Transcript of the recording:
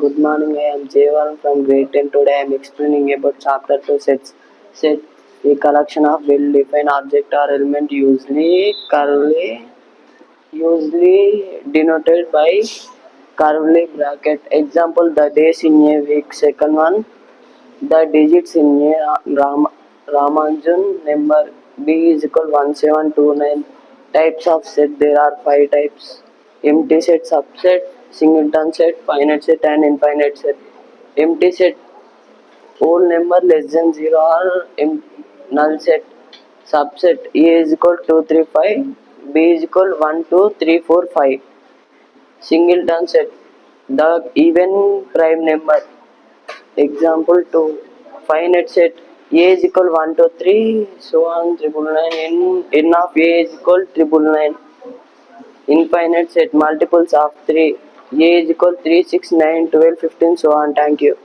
Good morning, I am Jeevan from grade 10. Today I am explaining about chapter 2 sets. Set a collection of well-defined object or element usually denoted by curly bracket. Example, the days in a week. Second one, the digits in a Ramanujan number. B is equal 1729. Types of set, there are 5 types: empty set, subset, singleton set, finite set and infinite set. Empty set, whole number less than 0 or null set. Subset, A is equal 2, 3, 5, B is equal 1, 2, 3, 4, 5. Singleton set, the even prime number. Example 2, finite set, A is equal 1, 2, 3, so on, 999, n of A is equal 999. Infinite set, multiples of 3, A is equal 3, 6, 9, 12, 15, so on. Thank you.